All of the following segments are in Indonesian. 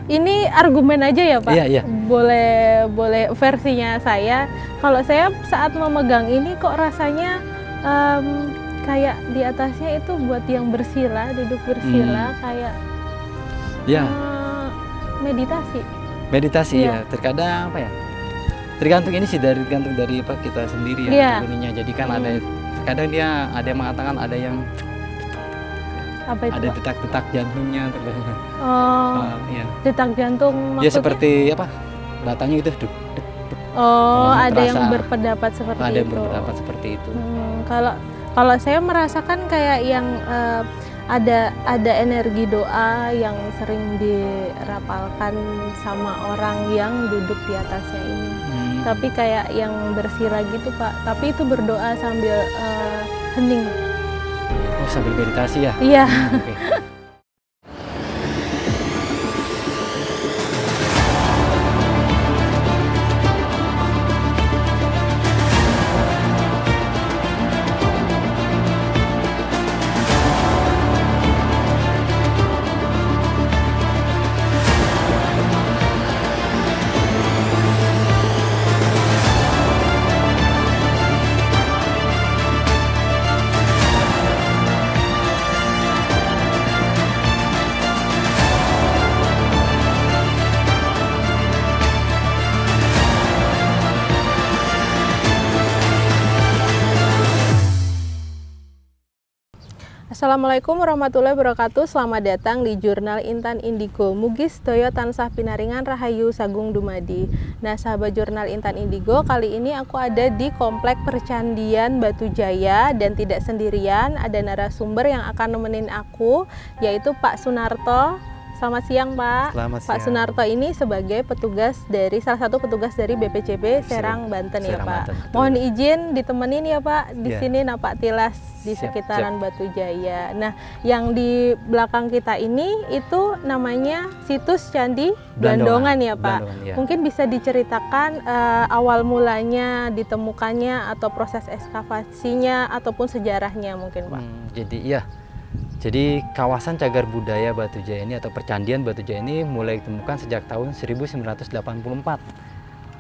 Ini argumen aja ya Pak? Iya, iya. Boleh versinya saya. Kalau saya saat memegang ini kok rasanya kayak di atasnya itu buat yang bersila, duduk bersila, kayak Ya, meditasi. meditasi Iya. ya. Terkadang apa ya? Tergantung ini sih tergantung dari apa kita sendiri ya. Iya. Ininya. Jadi kan ada terkadang dia ada yang mengatakan ada yang Apa itu ada Pak? detak-detak jantungnya terkadang. Oh, Iya. detak jantung Ya maksudnya? seperti apa? Batanya itu duk, duk. Oh, ada yang terasa. berpendapat seperti Ada yang itu. berpendapat seperti itu. Kalau saya merasakan kayak yang ada energi doa yang sering dirapalkan sama orang yang duduk di atasnya ini. Tapi kayak yang bersila gitu Pak. Tapi itu berdoa sambil hening. Oh, sambil meditasi ya? Iya. Oke. Assalamualaikum warahmatullahi wabarakatuh. Selamat datang di Jurnal Intan Indigo. Mugi sedaya tansah pinaringan rahayu sagung dumadi. Nah, sahabat Jurnal Intan Indigo, kali ini aku ada di Komplek Percandian Batu Jaya dan tidak sendirian, ada narasumber yang akan nemenin aku, yaitu Pak Sunarto. Selamat siang Pak. Selamat Pak siang. Sunarto ini sebagai salah satu petugas dari BPCB Serang Banten ya Serang Pak. Banten, betul. Mohon izin ditemenin ya Pak di Ya. sini Napak Tilas di Siap, sekitaran Batu Jaya. Nah, yang di belakang kita ini itu namanya situs Candi Blandongan ya Pak. Blandongan, ya. Mungkin bisa diceritakan awal mulanya ditemukannya atau proses ekskavasinya ataupun sejarahnya mungkin Pak. Jadi kawasan cagar budaya Batu Jaya ini atau percandian Batu Jaya ini mulai ditemukan sejak tahun 1984.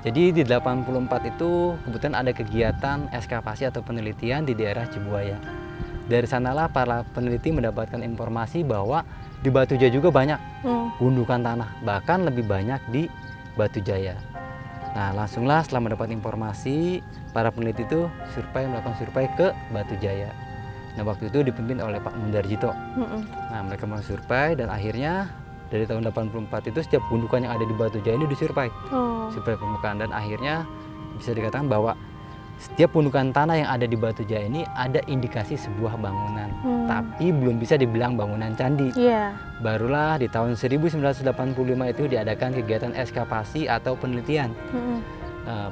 Jadi di 84 itu kebetulan ada kegiatan ekskavasi atau penelitian di daerah Cibuaya. Dari sanalah para peneliti mendapatkan informasi bahwa di Batu Jaya juga banyak gundukan tanah, bahkan lebih banyak di Batu Jaya. Nah, langsunglah setelah mendapat informasi, para peneliti itu melakukan survei ke Batu Jaya. Nah, waktu itu dipimpin oleh Pak Mundarjito. Nah, mereka mensurvei dan akhirnya dari tahun 84 itu setiap gundukan yang ada di Batu Jaya ini disurvei. Survei permukaan, dan akhirnya bisa dikatakan bahwa setiap gundukan tanah yang ada di Batu Jaya ini ada indikasi sebuah bangunan. Tapi belum bisa dibilang bangunan candi. Barulah di tahun 1985 itu diadakan kegiatan ekskavasi atau penelitian.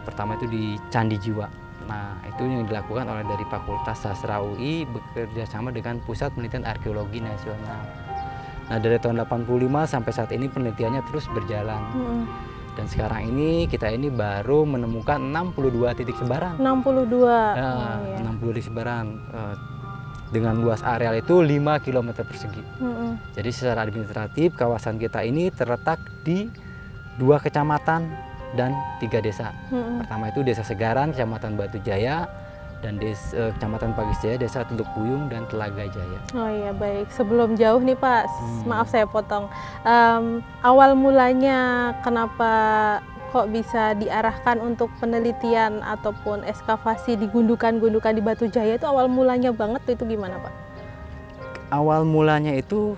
Pertama itu di Candi Jiwa. Nah, itu yang dilakukan oleh dari Fakultas Sastra UI bekerja sama dengan Pusat Penelitian Arkeologi Nasional. Nah, dari tahun 85 sampai saat ini penelitiannya terus berjalan. Dan sekarang ini kita ini baru menemukan 62 titik sebaran. 62. 62 titik sebaran dengan luas areal itu 5 km persegi. Jadi secara administratif kawasan kita ini terletak di 2 kecamatan dan 3 desa. Pertama itu Desa Segaran, Kecamatan Batu Jaya, dan Kecamatan Pagis Jaya, Desa Teluk Buyung dan Telaga Jaya. Oh iya, baik. Sebelum jauh nih Pak, maaf saya potong. Awal mulanya kenapa kok bisa diarahkan untuk penelitian ataupun ekskavasi di gundukan-gundukan di Batu Jaya, itu awal mulanya banget itu gimana Pak? Awal mulanya itu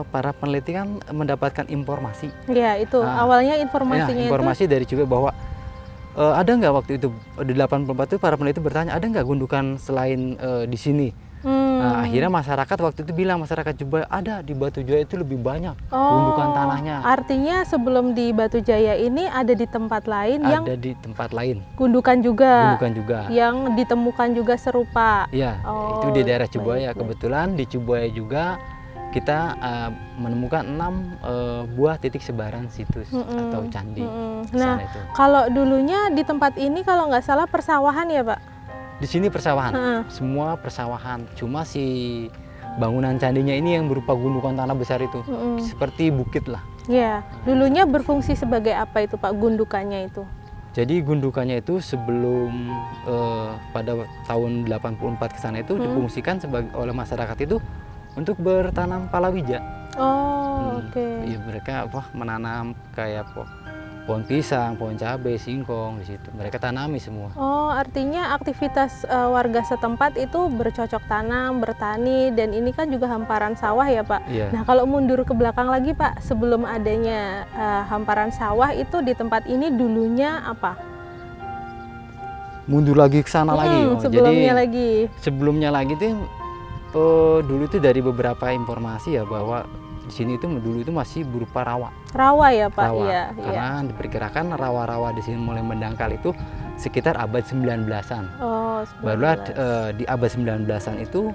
para peneliti kan mendapatkan informasi. Iya, itu awalnya informasinya informasi dari juga bahwa ada nggak waktu itu di 84 itu para peneliti bertanya ada nggak gundukan selain di sini. Nah, akhirnya masyarakat waktu itu bilang, masyarakat Jubah ada di Batu Jaya itu lebih banyak gundukan tanahnya. Artinya sebelum di Batu Jaya ini ada di tempat lain yang ada di tempat lain. Gundukan juga. Yang ditemukan juga serupa. Iya, itu di daerah Cibuaya. Kebetulan di Cibuaya juga kita menemukan 6 buah titik sebaran situs atau candi. Nah, kalau dulunya di tempat ini kalau nggak salah persawahan ya Pak? Di sini persawahan, semua persawahan. Cuma si bangunan candinya ini yang berupa gundukan tanah besar itu, seperti bukit lah. Iya, dulunya berfungsi sebagai apa itu Pak gundukannya itu? Jadi gundukannya itu sebelum pada tahun 84 ke sana itu difungsikan oleh masyarakat itu untuk bertanam palawija. Oh, oke. Iya, mereka menanam kayak pohon pisang, pohon cabai, singkong di situ. Mereka tanami semua. Oh, artinya aktivitas warga setempat itu bercocok tanam, bertani, dan ini kan juga hamparan sawah ya Pak? Iya. Nah, kalau mundur ke belakang lagi Pak, sebelum adanya hamparan sawah itu di tempat ini dulunya apa? Mundur lagi ke sana lagi. Sebelumnya lagi tuh dulu itu dari beberapa informasi ya bahwa di sini itu dulu itu masih berupa rawa. Rawa ya Pak? Rawa. Iya. Karena diperkirakan rawa-rawa di sini mulai mendangkal itu sekitar abad 19-an. Oh, 19. Barulah di abad 19-an itu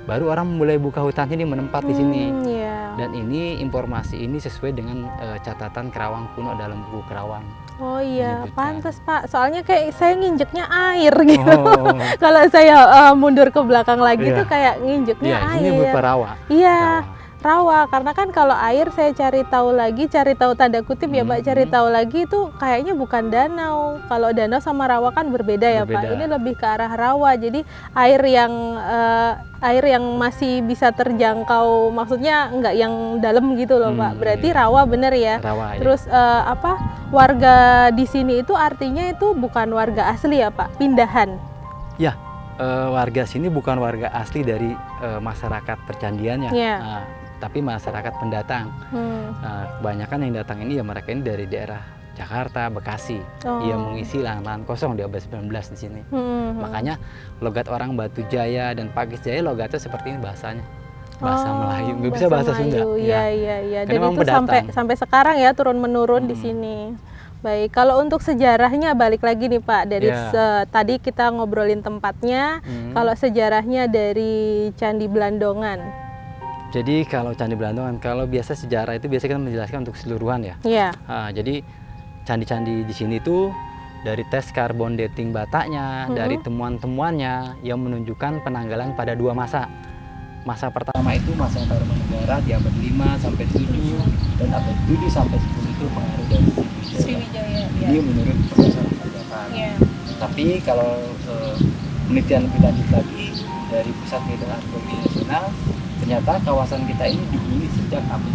baru orang mulai buka hutan ini menempat di sini. Iya. Dan ini informasi ini sesuai dengan catatan Kerawang kuno dalam buku Kerawang. Oh iya, Menyebutkan. pantes Pak. Soalnya kayak saya nginjeknya air gitu. Oh. Kalau saya mundur ke belakang lagi Iya. tuh kayak nginjeknya Iya, air. ini berupa rawa. Iya, rawa. Karena kan kalau air saya cari tahu tanda kutip ya Pak, cari tahu lagi itu kayaknya bukan danau. Kalau danau sama rawa kan berbeda ya Pak. Berbeda. Ini lebih ke arah rawa. Jadi air yang masih bisa terjangkau, maksudnya nggak yang dalam gitu loh Pak. Berarti Iya. rawa bener ya. Rawa, ya. Terus warga di sini itu artinya itu bukan warga asli ya Pak, pindahan. Ya, warga sini bukan warga asli dari masyarakat percandiannya. Iya. Nah, tapi masyarakat pendatang. Nah, kebanyakan yang datang ini ya mereka ini dari daerah Jakarta, Bekasi. Oh. Ia mengisi lahan-lahan kosong di abad 19 di sini. Makanya logat orang Batu Jaya dan Pakis Jaya logatnya seperti ini bahasanya. Bahasa Melayu, nggak bisa bahasa Sunda. Iya. Dan Karena memang itu sampai sekarang ya turun menurun di sini. Baik, kalau untuk sejarahnya balik lagi nih Pak dari tadi kita ngobrolin tempatnya. Kalau sejarahnya dari Candi Blandongan. Jadi kalau Candi Blandongan, kalau biasa sejarah itu biasa kita menjelaskan untuk keseluruhan ya. Iya. Nah, jadi candi-candi di sini tuh dari tes karbon dating batanya, dari temuan-temuannya yang menunjukkan penanggalan pada 2 masa. Masa pertama itu masa Tarumanegara di abad 5 sampai 7 dan abad 7 sampai 10 itu pengaruh dari Sriwijaya. Ini menurut Profesor Fajar. Iya. Tapi kalau penelitian lebih lanjut lagi dari Pusat Penelitian Arkeologi Nasional, ternyata kawasan kita ini dihuni sejak abad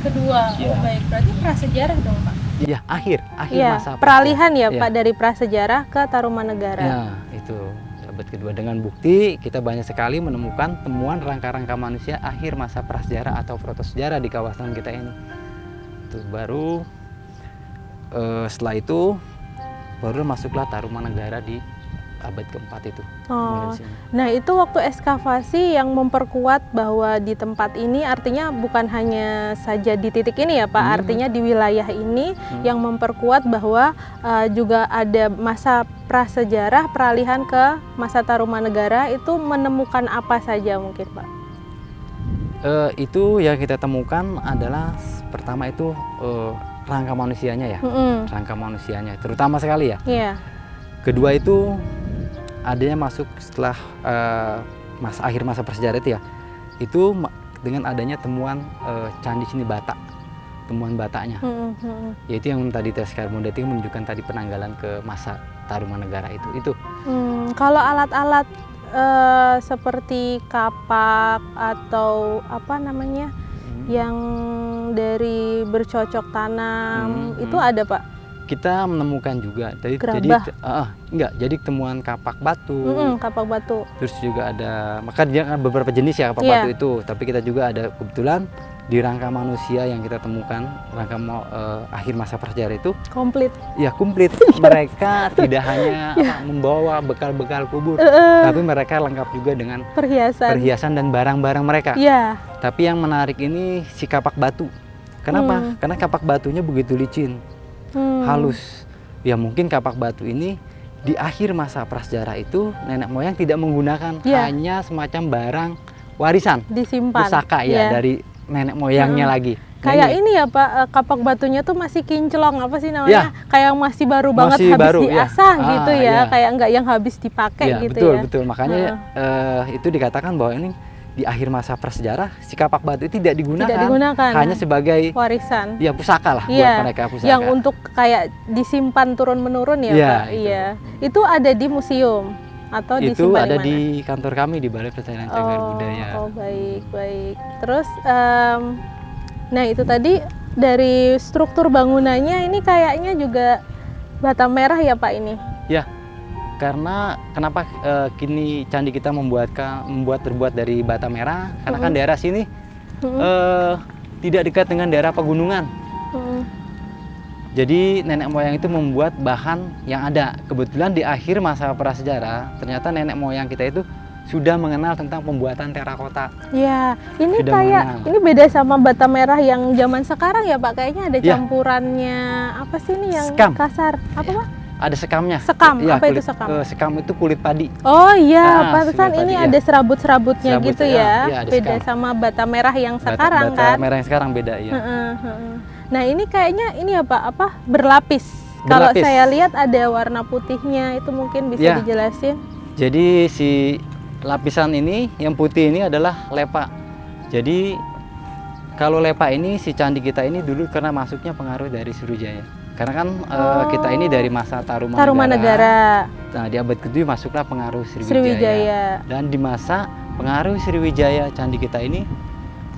Kedua. Iya. Baik, berarti prasejarah dong Pak. Iya, akhir Iya, masa peralihan ya Iya. Pak dari prasejarah ke Tarumanegara. Ya, itu abad kedua dengan bukti kita banyak sekali menemukan temuan rangka-rangka manusia akhir masa prasejarah atau protosejarah di kawasan kita ini. Itu baru setelah itu baru masuklah Tarumanegara di abad keempat itu. Oh, nah itu waktu ekskavasi yang memperkuat bahwa di tempat ini artinya bukan hanya saja di titik ini ya Pak, artinya di wilayah ini yang memperkuat bahwa juga ada masa prasejarah peralihan ke masa Tarumanegara itu menemukan apa saja mungkin Pak? Itu yang kita temukan adalah pertama itu rangka manusianya ya, rangka manusianya terutama sekali ya. Iya. Kedua itu adanya masuk setelah akhir masa prasejarah itu ya, itu dengan adanya temuan candi sini Bata, temuan Batanya, yaitu yang tadi tes karbon dating menunjukkan tadi penanggalan ke masa Tarumanegara itu. Kalau alat-alat seperti kapak atau apa namanya yang dari bercocok tanam itu ada Pak? Kita menemukan juga, jadi temuan kapak batu, kapak batu. terus juga ada, maka dia kan beberapa jenis ya kapak batu itu, tapi kita juga ada kebetulan di rangka manusia yang kita temukan rangka akhir masa prasejarah itu Komplit. ya komplit. Mereka tidak hanya membawa bekal-bekal kubur, tapi mereka lengkap juga dengan perhiasan dan barang-barang mereka. Iya. Tapi yang menarik ini si kapak batu. Kenapa? Karena kapak batunya begitu licin, halus. Ya mungkin kapak batu ini di akhir masa prasejarah itu nenek moyang tidak menggunakan, hanya semacam barang warisan, disimpan, pusaka ya dari nenek moyangnya lagi. Kayak ini ya Pak, kapak batunya tuh masih kinclong, apa sih namanya? Kayak masih baru banget, habis diasah gitu ya, kayak nggak yang habis dipakai gitu betul, ya. Betul, makanya itu dikatakan bahwa ini di akhir masa prasejarah si kapak batu itu tidak digunakan, hanya sebagai warisan. Ya pusaka lah buat Iya, mereka, pusaka. yang untuk kayak disimpan turun menurun ya, Iya, Pak. itu. Iya. Itu ada di museum atau Itu disimpan ada di mana? di kantor kami di Balai Pelestarian Cagar Budaya. Oh baik baik. Terus nah itu tadi dari struktur bangunannya ini kayaknya juga bata merah ya Pak ini? Ya, karena kenapa kini candi kita terbuat dari bata merah? Karena kan daerah sini tidak dekat dengan daerah pegunungan. Jadi nenek moyang itu membuat bahan yang ada. Kebetulan di akhir masa prasejarah, ternyata nenek moyang kita itu sudah mengenal tentang pembuatan terakota. Ya, ini Sudah kayak mengenal. ini beda sama bata merah yang zaman sekarang ya Pak. Kayaknya ada Ya. campurannya apa sih ini yang Sekam. kasar? Apa Pak? Ada sekamnya. Sekam, Ya, apa itu kulit- sekam? Sekam itu kulit padi. Oh iya, Ah, pantesan sudah ini tadi, ada ya. serabut-serabutnya Serabut, gitu ya. ya. Iya, ada Beda sekam. sama bata merah yang sekarang Bata kan. merah yang sekarang beda ya. Heeh, heeh. Nah ini kayaknya ini ya Pak, apa berlapis. Kalau Berlapis. saya lihat ada warna putihnya, itu mungkin bisa Ya. dijelasin. Jadi si lapisan ini yang putih ini adalah lepa. Jadi kalau lepa ini si candi kita ini dulu karena masuknya pengaruh dari Sriwijaya. Karena kan kita ini dari masa Tarumanegara, Nah di abad ke-7 masuklah pengaruh Sriwijaya. Sriwijaya. Dan di masa pengaruh Sriwijaya candi kita ini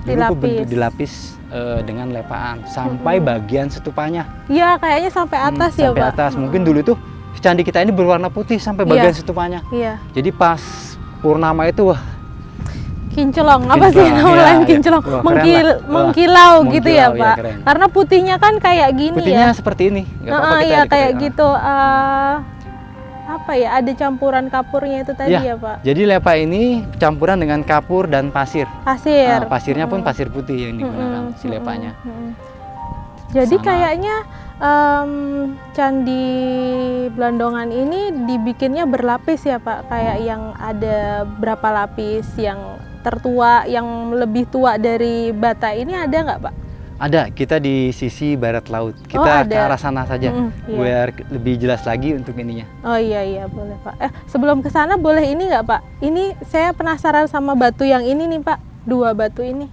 dulu dilapis dengan lepaan sampai bagian setupanya. Iya, kayaknya sampai atas ya Sampai Pak. atas. Mungkin dulu tuh candi kita ini berwarna putih sampai Iya. bagian setupanya. Iya. Jadi pas purnama itu wah Kinclong, apa sih Kinclong, namanya iya, iya. kinclong? Wah, keren lah. Mengkilau gitu ya mengkilau, iya, Pak. keren. Karena putihnya kan kayak gini putihnya ya. seperti ini. Nggak apa-apa Heeh, kita iya dikit- kayak gitu. Apa ya? Ada campuran kapurnya itu tadi Iya. ya Pak. Jadi lepa ini campuran dengan kapur dan pasir. Pasir. Nah, pasirnya pun pasir putih yang digunakan si Mm-mm, lepanya. mm-mm. Jadi Sama. kayaknya candi Blandongan ini dibikinnya berlapis ya Pak. Kayak yang ada berapa lapis, yang tertua, yang lebih tua dari bata ini ada nggak Pak? Ada, kita di sisi barat laut. Kita ada. ke arah sana saja Iya. biar lebih jelas lagi untuk ininya. Oh iya boleh Pak. Sebelum ke sana boleh ini nggak Pak? Ini saya penasaran sama batu yang ini nih Pak. Dua batu ini.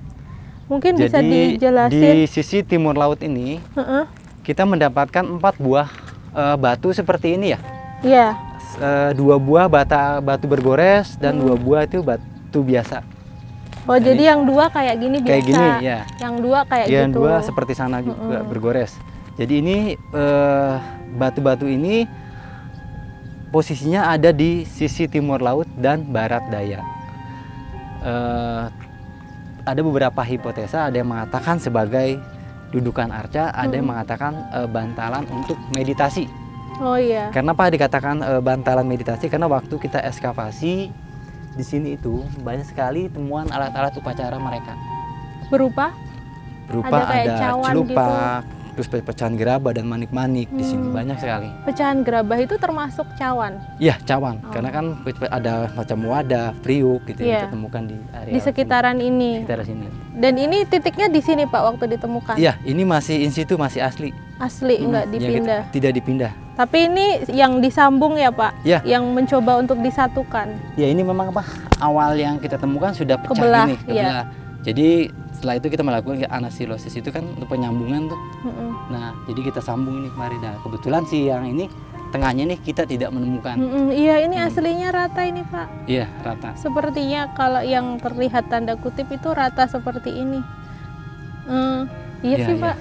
Mungkin bisa Jadi dijelasin. di sisi timur laut ini Heeh. kita mendapatkan 4 buah batu seperti ini ya. Iya. 2 buah batu bergores dan 2 buah itu batu biasa. Oh jadi yang dua kayak gini biasa. Kayak gini ya. Yang dua kayak Yang gitu. dua seperti sana juga bergores. Jadi ini batu-batu ini posisinya ada di sisi timur laut dan barat daya. Ada beberapa hipotesa, ada yang mengatakan sebagai dudukan arca, ada yang mengatakan bantalan untuk meditasi. Oh iya. Kenapa dikatakan bantalan meditasi? Karena waktu kita ekskavasi di sini itu banyak sekali temuan alat-alat upacara mereka. Berupa? Berupa Ada kayak ada cawan celupak, terus pecahan gerabah dan manik-manik di sini banyak sekali. Pecahan gerabah itu termasuk cawan Iya, cawan. Karena kan ada macam wadah, priuk gitu Iya. yang kita temukan di area di sekitaran sini. ini. Sekitar sini. Dan ini titiknya di sini Pak waktu ditemukan. Iya, ini masih in situ, masih asli. Asli nggak Yang dipindah. tidak dipindah. Tapi ini yang disambung ya Pak. Iya. Yang mencoba untuk disatukan. Ya ini memang apa? Awal yang kita temukan sudah pecah Kebelah, ini, iya. kebelah. Jadi setelah itu kita melakukan anasilosis itu kan untuk penyambungan tuh. Mm-mm. Nah, jadi kita sambung ini kemarin. Nah, kebetulan sih yang ini tengahnya nih kita tidak menemukan. Mm-mm. Iya ini aslinya rata ini Pak. Iya, rata. Sepertinya kalau yang terlihat tanda kutip itu rata seperti ini. Iya Iya, sih iya. Pak.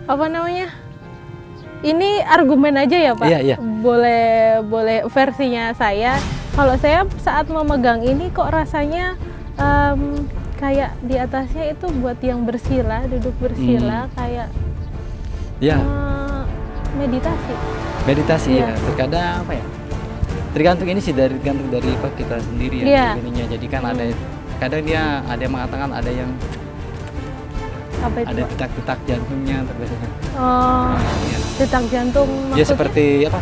Apa namanya? Ini argumen aja ya Pak. Iya, iya. Boleh versinya saya. Kalau saya saat memegang ini kok rasanya kayak di atasnya itu buat yang bersila, duduk bersila, kayak Ya, meditasi. meditasi Iya. ya. Terkadang apa ya? Tergantung ini sih tergantung dari apa kita sendiri ya. Iya. Ininya. Jadi kan ada kadang dia ada yang mengatakan ada yang Apa itu ada Pak? detak-detak jantungnya terbiasanya. Oh, Iya. detak jantung Ya maksudnya? seperti apa?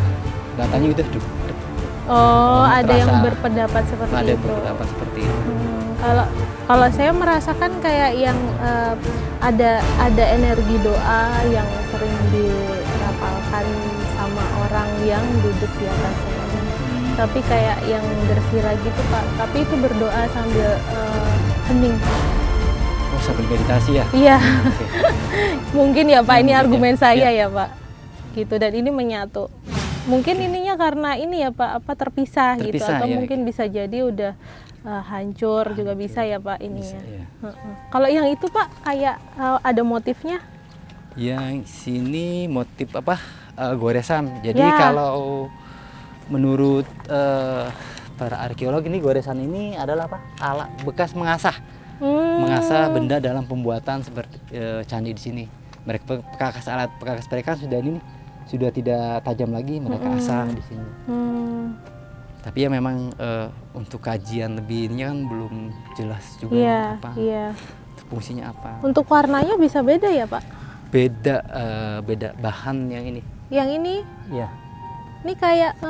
Datanya gitu. Duk, duk. Oh, ada yang terasa. berpendapat seperti Ada yang itu. berpendapat seperti itu. Kalau saya merasakan kayak yang ada energi doa yang sering dirapalkan sama orang yang duduk di atasnya ini. Tapi kayak yang bersila gitu Pak. Tapi itu berdoa sambil Hening. Oh, sambil meditasi ya? Iya, Oke. mungkin ya Pak, ini Mungkin ya. argumen saya Iya. ya Pak. Gitu, dan ini menyatu. Mungkin ininya karena ini ya Pak, apa terpisah gitu, Terpisah, atau ya. mungkin bisa jadi udah hancur juga bisa ya Pak ininya. Bisa, ya. Kalau yang itu Pak kayak ada motifnya? Yang sini motif apa? Goresan. Jadi Ya. kalau menurut para arkeolog ini goresan ini adalah apa? Alat bekas mengasah. Mengasah benda dalam pembuatan seperti candi di sini. Mereka alat pekakas mereka sudah tidak tajam lagi, mereka asah di sini. Tapi ya memang untuk kajian lebih ini kan belum jelas juga Iya, apa iya. fungsinya apa. Untuk warnanya bisa beda ya Pak? Beda bahan yang ini. Yang ini, Ya. ini kayak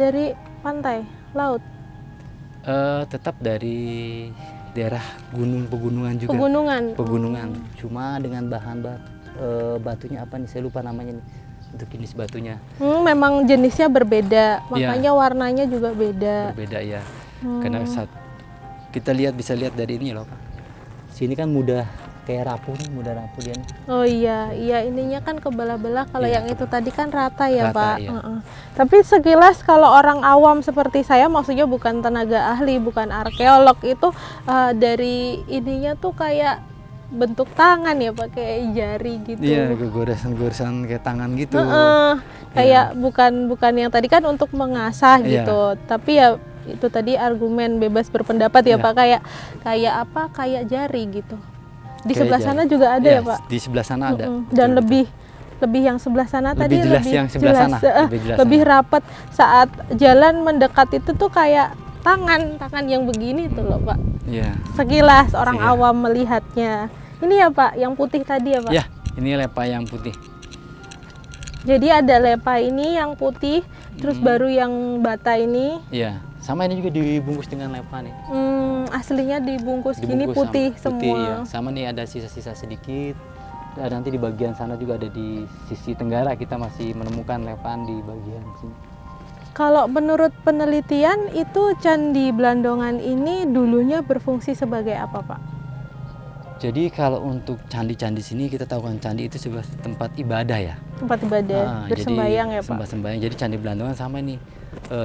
dari pantai, laut, Tetap dari daerah pegunungan juga. pegunungan. Cuma dengan bahan batunya apa nih? Saya lupa namanya nih. Untuk jenis batunya Memang jenisnya berbeda, makanya warnanya juga beda. berbeda ya. Karena saat kita bisa lihat dari ini loh Pak. Sini kan mudah kayak rapuh dia nih. Oh iya, iya ininya kan kebelah-belah. Kalau Iya, yang itu tadi kan rata ya Rata, Pak. iya. Tapi sekilas kalau orang awam seperti saya, maksudnya bukan tenaga ahli, bukan arkeolog, itu dari ininya tuh kayak bentuk tangan ya Pak, kayak jari gitu. Iya, goresan kayak tangan gitu. Kayak bukan yang tadi kan untuk mengasah Iya. gitu. Tapi ya itu tadi argumen bebas berpendapat ya Iya. Pak, kayak apa? Kayak jari gitu. Di Kayak sebelah jari. sana juga ada Iya, ya Pak? di sebelah sana ada. Dan Betul. lebih yang sebelah sana Lebih tadi jelas lebih yang sebelah jelas, sana, lebih jelas lebih sana. rapat. Saat jalan mendekat itu tuh kayak tangan yang begini tuh loh Pak. Iya. Sekilas orang Iya. awam melihatnya. Ini ya Pak, yang putih tadi ya Pak? Ya, ini lepa yang putih. Jadi ada lepa ini yang putih, terus baru yang bata ini. Iya, sama ini juga dibungkus dengan lepa nih. Aslinya dibungkus gini Dibungkus putih sama semua. ya. Sama nih ada sisa-sisa sedikit. Dan nanti di bagian sana juga ada di sisi tenggara kita masih menemukan lepaan di bagian sini. Kalau menurut penelitian itu Candi Blandongan ini dulunya berfungsi sebagai apa Pak? Jadi kalau untuk candi-candi sini kita tahu kan candi itu sebuah tempat ibadah ya. Tempat ibadah, bersembayang ya Pak? Sembahyang. Jadi Candi Blandongan sama nih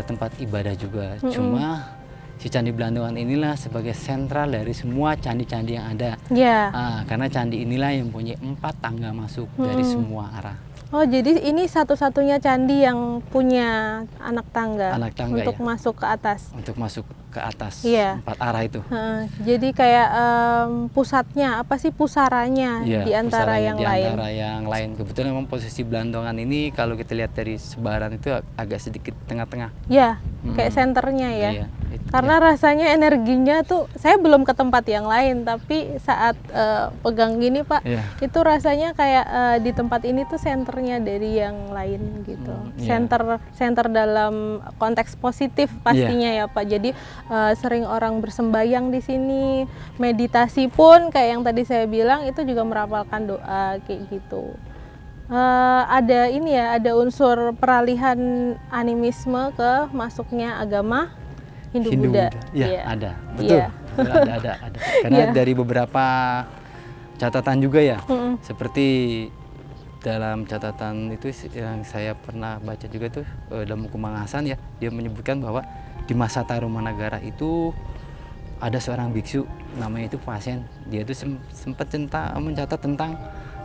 tempat ibadah juga. Cuma si Candi Blandongan inilah sebagai sentral dari semua candi-candi yang ada. Ya. Karena candi inilah yang punya 4 tangga masuk dari semua arah. Oh jadi ini satu-satunya candi yang punya anak tangga, untuk ya. masuk ke atas. Untuk masuk ke atas Iya. 4 arah itu. Jadi kayak pusatnya, apa sih pusarannya Iya, di antara pusaranya yang di lain? antara yang lain. Kebetulan memang posisi Blandongan ini kalau kita lihat dari sebaran itu agak sedikit tengah-tengah. Ya, kayak senternya ya. Iya, itu Karena rasanya energinya tuh, saya belum ke tempat yang lain, tapi saat pegang gini Pak, Iya. itu rasanya kayak di tempat ini tuh senternya dari yang lain gitu. Iya. Center dalam konteks positif pastinya ya Pak. Jadi sering orang bersembayang di sini, meditasi pun kayak yang tadi saya bilang itu juga merapalkan doa kayak gitu. Ada ini ya, ada unsur peralihan animisme ke masuknya agama Hindu-Buddha. Iya, Iya. ada. Betul. Iya. Ada. Karena Iya. dari beberapa catatan juga ya. Mm-mm. Seperti dalam catatan itu yang saya pernah baca juga tuh dalam buku Mang Hasan ya, dia menyebutkan bahwa di masa Tarumanagara itu ada seorang biksu namanya itu Fasen. Dia itu sempat mencatat tentang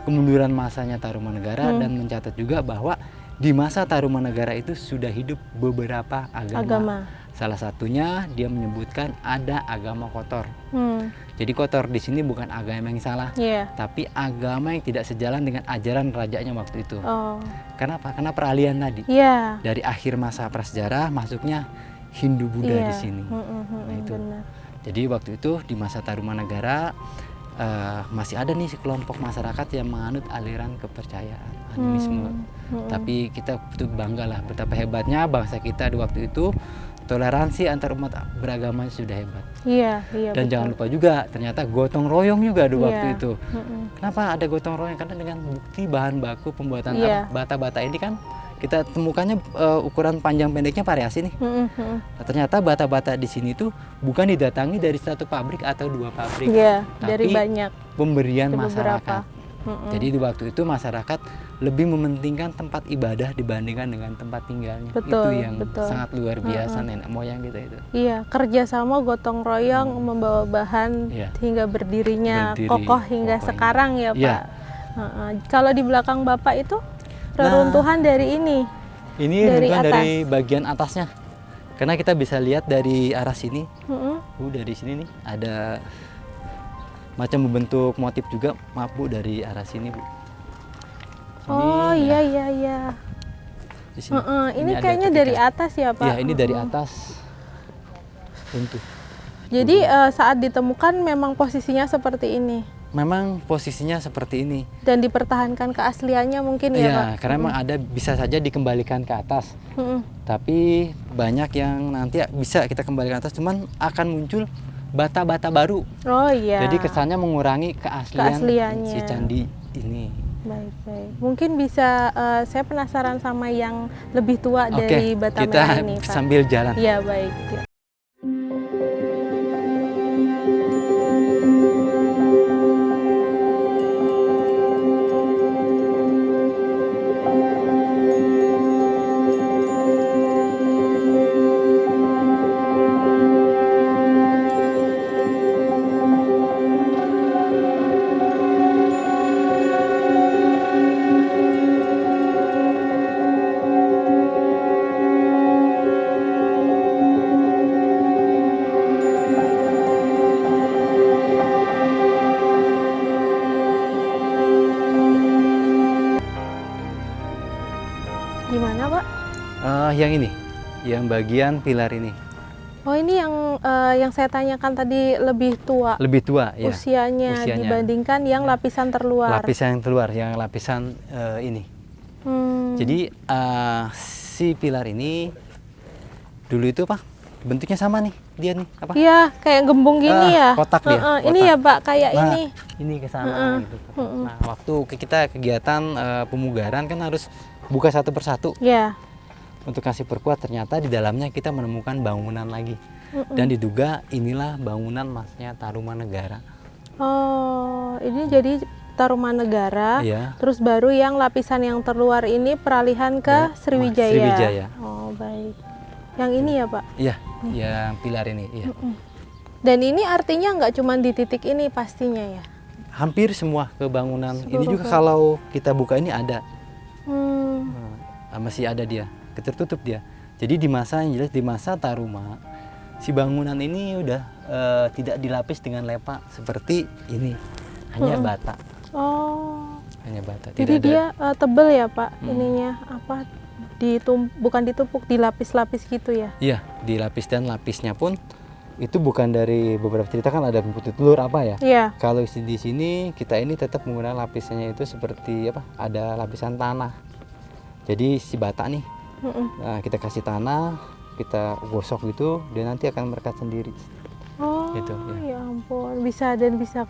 kemunduran masanya Tarumanagara dan mencatat juga bahwa di masa Tarumanagara itu sudah hidup beberapa agama. Salah satunya dia menyebutkan ada agama kotor. Jadi kotor di sini bukan agama yang salah, Iya. tapi agama yang tidak sejalan dengan ajaran rajanya waktu itu. Oh. Kenapa? Karena peralihan tadi. Iya. Dari akhir masa prasejarah masuknya Hindu-Buddha Iya. di sini. Nah, itu. Benar. Jadi waktu itu di masa Tarumanagara masih ada nih sekelompok masyarakat yang menganut aliran kepercayaan animisme. Tapi kita betul bangga lah betapa hebatnya bangsa kita di waktu itu, toleransi antar umat beragama sudah hebat. Iya, iya. Dan betul. jangan lupa juga ternyata gotong royong juga di waktu Iya. itu. Kenapa ada gotong royong? Karena dengan bukti bahan baku pembuatan Iya. bata-bata ini kan kita temukannya ukuran panjang pendeknya variasi nih. Nah, ternyata bata-bata di sini tuh bukan didatangi dari satu pabrik atau dua pabrik, Iya, tapi dari banyak. pemberian Dari beberapa. masyarakat. Jadi di waktu itu masyarakat lebih mementingkan tempat ibadah dibandingkan dengan tempat tinggalnya. Betul, Itu yang betul. sangat luar biasa nenek moyang kita itu. Iya, kerjasama gotong royong membawa bahan Iya. hingga berdirinya Berdiri kokoh hingga kokohnya. sekarang ya Iya. Pak. Kalau di belakang Bapak itu reruntuhan dari ini. Ini Dari reruntuhan atas. dari bagian atasnya. Karena kita bisa lihat dari arah sini, Mm-mm. dari sini nih ada macam membentuk motif juga, maaf Bu, dari arah sini Bu. Oh Ini, iya ya, iya iya. di sini. Ini ada kayaknya ketika- dari atas ya Pak. Iya, ini dari atas runtuh. Jadi saat ditemukan memang posisinya seperti ini Memang posisinya seperti ini. dan dipertahankan keasliannya mungkin ya Iya, Pak. karena memang ada bisa saja dikembalikan ke atas. Mm-mm. Tapi banyak yang nanti bisa kita kembalikan ke atas, cuman akan muncul bata-bata baru. Oh iya. Jadi kesannya mengurangi keaslian Keasliannya. si candi ini. Baik baik. Mungkin bisa saya penasaran sama yang lebih tua Oke, dari bata kita merah ini Pak. sambil jalan. Iya baik. Ya. Gimana Pak? Yang ini, yang bagian pilar ini Oh ini yang saya tanyakan tadi lebih tua lebih tua ya. usianya dibandingkan yang lapisan terluar. Lapisan yang keluar, yang lapisan ini. Jadi si pilar ini dulu itu apa? Bentuknya sama nih, dia nih apa? Iya, kayak gembung gini ya. Kotak dia. Ini kotak. ya Pak, kayak Nah, ini. ini ke sana gitu. Nah, waktu kita kegiatan pemugaran kan harus buka satu persatu Ya. untuk kasih perkuat. Ternyata di dalamnya kita menemukan bangunan lagi. Dan diduga inilah bangunan masnya Tarumanegara. Oh, ini jadi Tarumanegara. Iya. Terus baru yang lapisan yang terluar ini peralihan ke Sriwijaya. Sriwijaya. Oh, baik. Yang ini ya Pak. Iya, yang pilar ini. Iya. Dan ini artinya nggak cuma di titik ini pastinya ya. Hampir semua kebangunan ini Seluruh juga kalau kita buka ini ada. Hmm. Masih ada dia, tertutup dia. Jadi di masa yang jelas di masa Taruma, si bangunan ini udah tidak dilapis dengan lepa seperti ini, hanya bata, Oh. hanya bata. Jadi Tidak ada. dia tebel ya Pak, ininya apa? Bukan ditumpuk, dilapis-lapis gitu ya. Iya, dilapis, dan lapisnya pun itu bukan dari beberapa cerita kan ada putih telur apa ya. Iya. Kalau di sini kita ini tetap menggunakan lapisnya itu seperti apa? Ada lapisan tanah. Jadi si bata nih, nah, kita kasih tanah, kita gosok gitu, dia nanti akan merekat sendiri. Oh, Gitu, ya ampun, bisa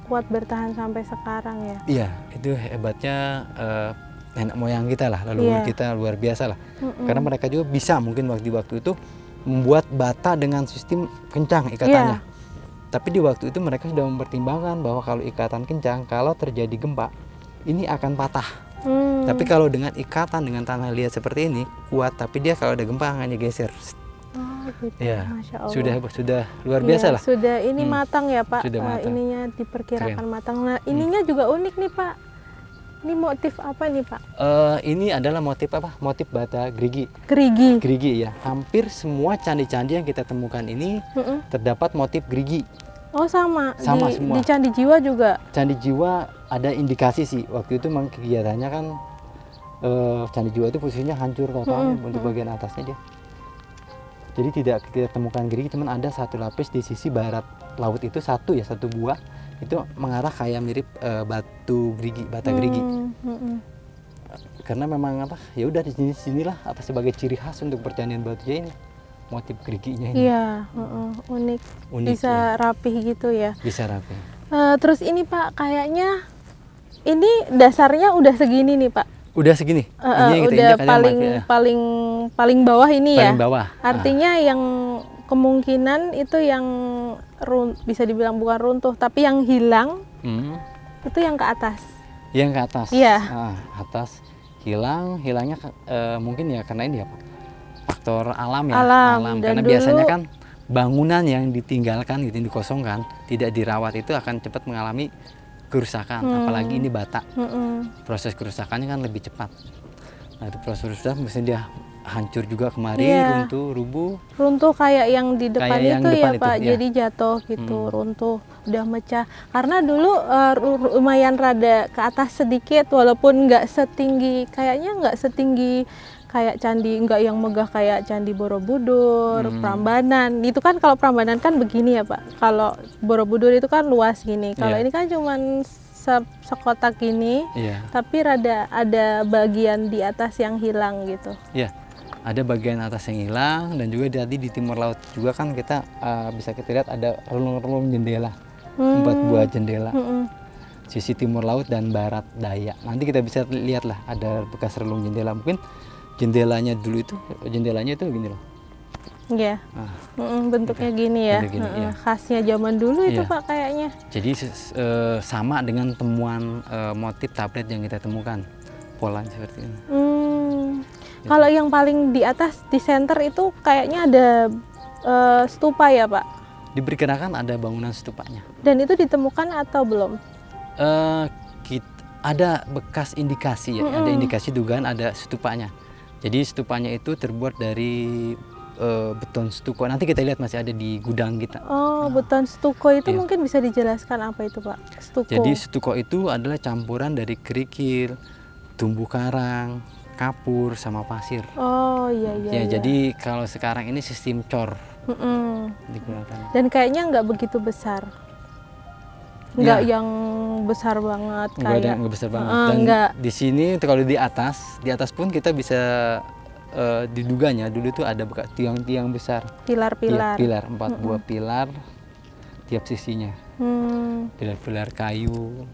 kuat bertahan sampai sekarang ya. Iya, itu hebatnya nenek moyang kita lah, leluhur kita luar biasa lah. Karena mereka juga bisa mungkin waktu itu membuat bata dengan sistem kencang ikatannya. Tapi di waktu itu mereka sudah mempertimbangkan bahwa kalau ikatan kencang, kalau terjadi gempa, ini akan patah. Tapi kalau dengan ikatan dengan tanah liat seperti ini kuat, tapi dia kalau ada gempa hanya geser. Oh, gitu. Ya, Masya Allah. sudah luar biasa lah. Sudah ini matang ya Pak. Sudah matang. Ininya diperkirakan Keren. matang. Nah, ininya juga unik nih Pak. Ini motif apa nih Pak? Ini adalah motif apa? Motif bata gerigi. Gerigi. Gerigi ya. Hampir semua candi-candi yang kita temukan ini terdapat motif gerigi. Oh sama. Sama di, semua. Di Candi Jiwa juga. Candi Jiwa ada indikasi sih. Waktu itu memang kegiatannya kan Candi Jiwa itu posisinya hancur total untuk bagian atasnya dia. Jadi tidak kita temukan gerigi, cuman ada satu lapis di sisi barat laut itu satu buah itu mengarah kayak mirip batu gerigi, bata gerigi. Karena memang apa? Ya udah di sinilah apa sebagai ciri khas untuk percandaan Batujaya ini. Motif geriginya ini. Iya, unik. Unik, Bisa rapih gitu ya. Bisa rapi. Terus ini Pak, kayaknya ini dasarnya udah segini nih Pak. Udah segini. Ini yang kita udah injak aja paling bawah ini ya. paling bawah. Artinya yang kemungkinan itu yang bisa dibilang bukan runtuh, tapi yang hilang itu yang ke atas. Yang ke atas. Iya. Atas hilangnya mungkin ya karena ini ya Pak. Faktor alam ya. Alam. Karena Dan biasanya dulu- kan bangunan yang ditinggalkan gitu, yang dikosongkan, tidak dirawat itu akan cepat mengalami kerusakan. Apalagi ini bata. Proses kerusakannya kan lebih cepat. Nah, itu proses kerusakan mesti dia hancur juga kemarin, Iya. runtuh, rubuh. Runtuh kayak yang di depan Kayak yang itu depan ya itu, Pak, iya. jadi jatuh gitu, runtuh, udah mecah. Karena dulu lumayan rada ke atas sedikit, walaupun nggak setinggi, kayaknya nggak setinggi kayak candi, nggak yang megah kayak Candi Borobudur, Prambanan. Itu kan kalau Prambanan kan begini ya Pak, kalau Borobudur itu kan luas gini, kalau Iya. ini kan cuman sekotak gini, Iya. tapi ada bagian di atas yang hilang gitu. Iya. Ada bagian atas yang hilang dan juga tadi di timur laut juga kan kita bisa kita lihat ada relung-relung jendela. 4 buah jendela. Sisi timur laut dan barat daya. Nanti kita bisa lihat lah ada bekas relung jendela. Mungkin jendelanya itu gini loh. Iya. Bentuknya gini ya. Bentuk gini, iya. Khasnya zaman dulu itu Iya. Pak kayaknya. Jadi sama dengan temuan motif tablet yang kita temukan. Polanya seperti ini. Kalau yang paling di atas di center itu kayaknya ada stupa ya Pak. Diperkirakan ada bangunan stupanya. Dan itu ditemukan atau belum? Ada bekas indikasi ya, ada indikasi dugaan ada stupanya. Jadi stupanya itu terbuat dari beton stuko. Nanti kita lihat masih ada di gudang kita. Oh, beton stuko itu Iya. mungkin bisa dijelaskan apa itu Pak? Stuko. Jadi stuko itu adalah campuran dari kerikil, terumbu karang, kapur sama pasir. Oh iya. Ya, jadi kalau sekarang ini sistem cor digunakan. Dan kayaknya nggak begitu besar. Nggak yang besar banget Enggak ada kayak. yang besar banget. Dan Nggak. di sini kalau di atas pun kita bisa diduganya dulu tuh ada bekas tiang-tiang besar. Pilar-pilar. Iya, pilar, 4 buah pilar tiap sisinya. Pilar-pilar kayu.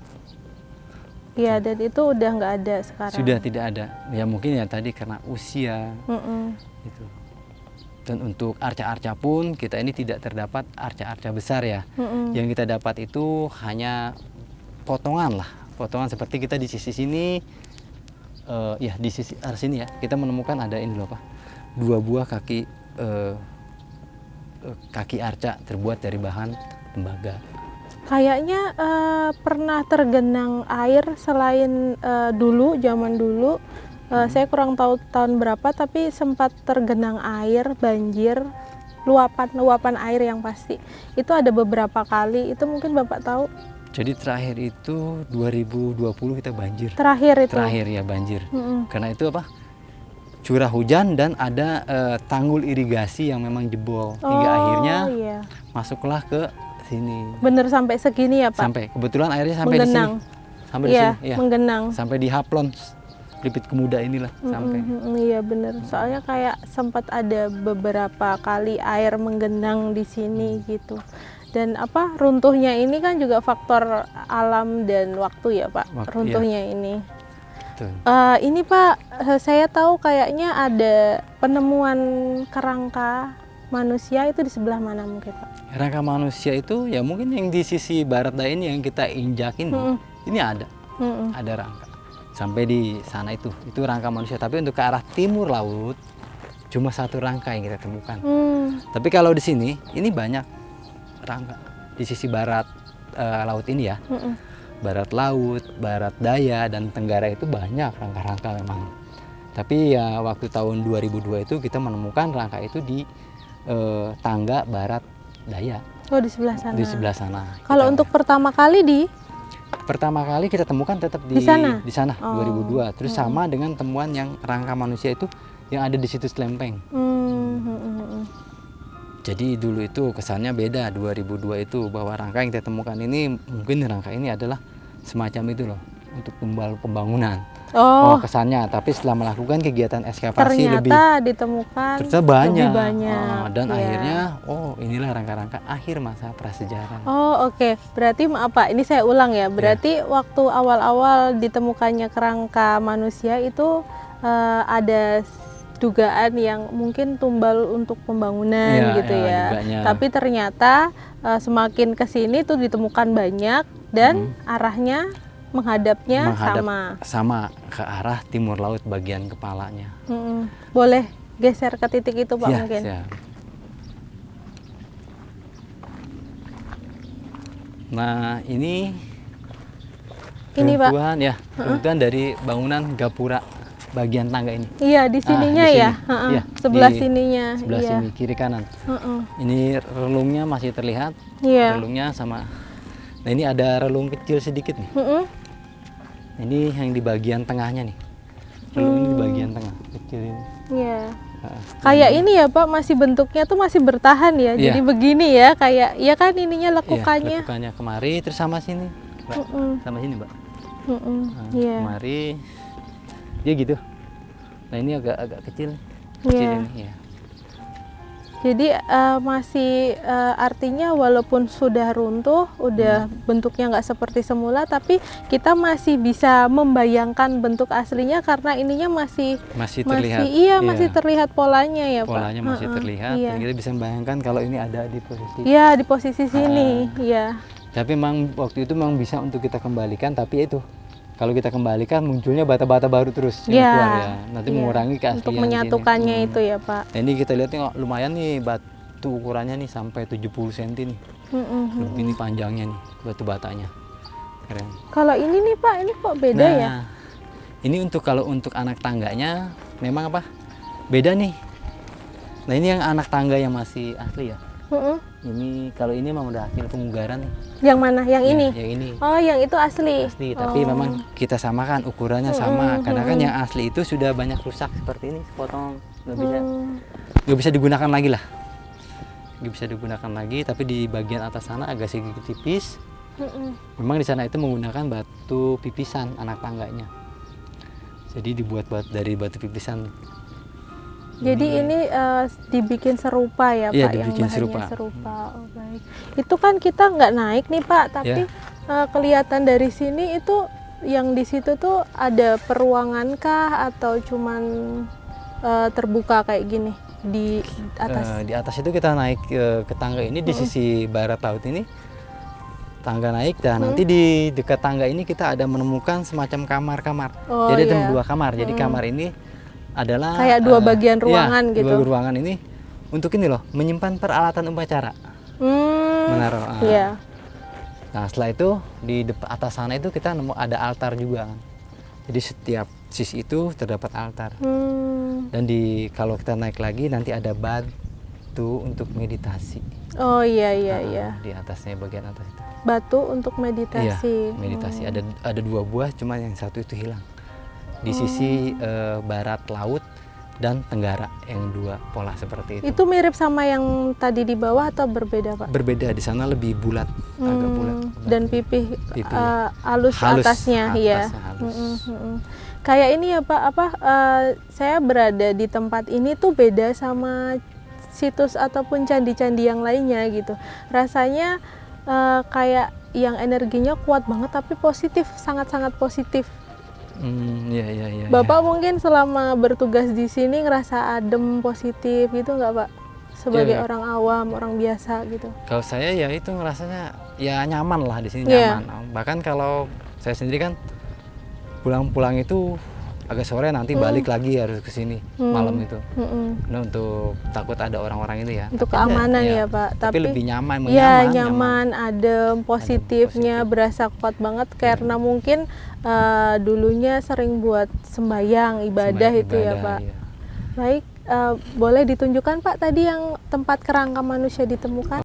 Iya, dan itu udah nggak ada sekarang. Sudah tidak ada. Ya mungkin ya tadi karena usia. Gitu. Dan untuk arca-arca pun kita ini tidak terdapat arca-arca besar ya. Yang kita dapat itu hanya potongan lah. Potongan seperti kita di sisi sini, ya di sisi arah sini ya. Kita menemukan ada ini loh Pak. 2 buah kaki arca terbuat dari bahan tembaga. Kayaknya pernah tergenang air selain zaman dulu. Saya kurang tahu tahun berapa, tapi sempat tergenang air, banjir, luapan air yang pasti. Itu ada beberapa kali, itu mungkin Bapak tahu? Jadi terakhir itu 2020 kita banjir. Terakhir itu? Terakhir ya banjir. Karena itu apa? Curah hujan dan ada tanggul irigasi yang memang jebol. Hingga akhirnya masuklah ke sini. Bener sampai segini ya Pak? Sampai, kebetulan airnya sampai menggenang. di sini. Sampai di Iya, sini. Iya. menggenang. Sampai di Haplon. Lipit Kemuda inilah sampai. Iya bener, soalnya kayak sempat ada beberapa kali air menggenang di sini gitu. Dan runtuhnya ini kan juga faktor alam dan waktu ya Pak, runtuhnya ini. Betul. Ini Pak, saya tahu kayaknya ada penemuan kerangka manusia itu di sebelah mana mungkin Pak? Kerangka manusia itu ya mungkin yang di sisi barat daya ini yang kita injakin. Ini ada rangka. Sampai di sana itu rangka manusia. Tapi untuk ke arah timur laut cuma 1 rangka yang kita temukan. Tapi kalau di sini ini banyak rangka di sisi barat laut ini ya. Barat laut, barat daya dan tenggara itu banyak rangka-rangka memang. Tapi ya waktu tahun 2002 itu kita menemukan rangka itu di tangga barat daya. Oh di sebelah sana. Di sebelah sana. Kalau untuk pertama kali pertama kali kita temukan tetap di sana, 2002. Terus sama dengan temuan yang rangka manusia itu yang ada di situs Lempeng. Jadi dulu itu kesannya beda 2002 itu bahwa rangka yang kita temukan ini mungkin rangka ini adalah semacam itu loh untuk pembangunan. Oh, kesannya. Tapi setelah melakukan kegiatan ekskavasi lebih ternyata ditemukan ternyata banyak. lebih banyak. Dan Iya. akhirnya, oh inilah rangka-rangka akhir masa prasejarah. Oh, oke. Berarti maaf Pak, ini saya ulang ya. Berarti waktu awal-awal ditemukannya kerangka manusia itu ada dugaan yang mungkin tumbal untuk pembangunan Iya, gitu iya, ya. duganya. Tapi ternyata semakin ke sini tuh ditemukan banyak dan arahnya menghadapnya Menghadap sama. ke arah timur laut bagian kepalanya. Mm-mm. Boleh geser ke titik itu Pak Ya, mungkin. siap. Nah, ini Ini Pak. runtuhan ya, runtuhan dari bangunan gapura bagian tangga ini. Iya, di sininya di ya. sini. Heeh. Iya, Sebelah di sininya. Sebelah Iya. sini kiri kanan. Heeh. Ini relungnya masih terlihat. Iya. Relungnya sama. Nah, ini ada relung kecil sedikit nih. Mm-mm. Ini yang di bagian tengahnya nih. Relung ini di bagian tengah kecil ini. Iya. Nah, Kayak ini ya Pak, masih bentuknya tuh masih bertahan ya. Iya. Jadi begini ya, kayak ya kan ininya iya, lekukannya. lekukannya kemari terus sama sini. Mbak. Mm-mm. Sama sini, Mbak. Mm-mm. Nah, Iya. kemari dia gitu. Nah, ini agak kecil. Kecil Iya. ini ya. Jadi masih artinya walaupun sudah runtuh, udah bentuknya nggak seperti semula, tapi kita masih bisa membayangkan bentuk aslinya karena ininya Masih terlihat. masih terlihat polanya ya Pak. Polanya masih Heeh, terlihat Iya. dan kita bisa membayangkan kalau ini ada di posisi. Iya, di posisi sini. Iya. Tapi memang waktu itu memang bisa untuk kita kembalikan, tapi itu kalau kita kembalikan munculnya bata-bata baru terus yang Iya. keluar ya. Nanti Iya. mengurangi keaslian Untuk sini. menyatukannya itu ya Pak. Nah, ini kita lihat nih, oh, lumayan nih batu ukurannya nih sampai 70 cm nih. Mm-mm. Lebih nih panjangnya nih batu batanya. Keren. Kalau ini nih Pak, ini kok beda ya? Ini kalau untuk anak tangganya memang apa? Beda nih. Nah, ini yang anak tangga yang masih asli ya. Mm-mm. Ini kalau ini memang udah hasil pemugaran nih. Yang mana? Yang Ya, ini? Yang ini. Oh, yang itu asli. Asli, tapi memang kita samakan ukurannya sama. Karena kan yang asli itu sudah banyak rusak seperti ini, sepotong nggak bisa digunakan lagi lah. Nggak bisa digunakan lagi, tapi di bagian atas sana agak sedikit tipis. Memang di sana itu menggunakan batu pipisan anak tangganya. Jadi dibuat dari batu pipisan. Jadi ini dibikin serupa ya Iya, Pak, yang dibikin bahannya serupa. serupa. Oh, baik. Itu kan kita nggak naik nih Pak, tapi kelihatan dari sini itu yang di situ tuh ada peruangan kah atau cuman terbuka kayak gini di atas? Di atas itu kita naik ke tangga ini di sisi barat laut ini. Tangga naik dan nanti di dekat tangga ini kita ada menemukan semacam kamar-kamar. Oh, Jadi ada iya. dua kamar. Jadi kamar ini adalah Kayak dua bagian ruangan iya, gitu. Dua ruangan ini untuk ini loh, menyimpan peralatan upacara. Menaruh. Iya. Nah, setelah itu di atas sana itu kita nemu ada altar juga kan. Jadi setiap sisi itu terdapat altar. Dan kalau kita naik lagi nanti ada batu untuk meditasi. Oh iya iya. Di atasnya bagian atas itu. Batu untuk meditasi. Iya, meditasi. Ada dua buah, cuma yang satu itu hilang. Di sisi barat laut dan tenggara, yang dua pola seperti itu. Itu mirip sama yang tadi di bawah atau berbeda Pak? Berbeda, di sana lebih bulat, agak bulat. Dan pipih, Pipih, halus atasnya, ya. atasnya halus. Kayak ini ya Pak, saya berada di tempat ini tuh beda sama situs ataupun candi-candi yang lainnya gitu. Rasanya kayak yang energinya kuat banget tapi positif, sangat-sangat positif. Iya. Bapak mungkin selama bertugas di sini ngerasa adem, positif gitu nggak Pak? Sebagai Iya. orang awam, orang biasa gitu. Kalau saya ya itu ngerasanya ya nyaman lah di sini, Iya. nyaman. Bahkan kalau saya sendiri kan pulang-pulang itu agak sore nanti balik lagi harus ke sini malam itu. Nah, untuk takut ada orang-orang itu ya. Untuk Tapi keamanan ya Pak. Tapi lebih nyaman, ya nyaman, adem, positifnya positif. berasa kuat banget karena mungkin dulunya sering buat sembayang ibadah itu ya Pak. Iya. Baik, boleh ditunjukkan Pak tadi yang tempat kerangka manusia ditemukan?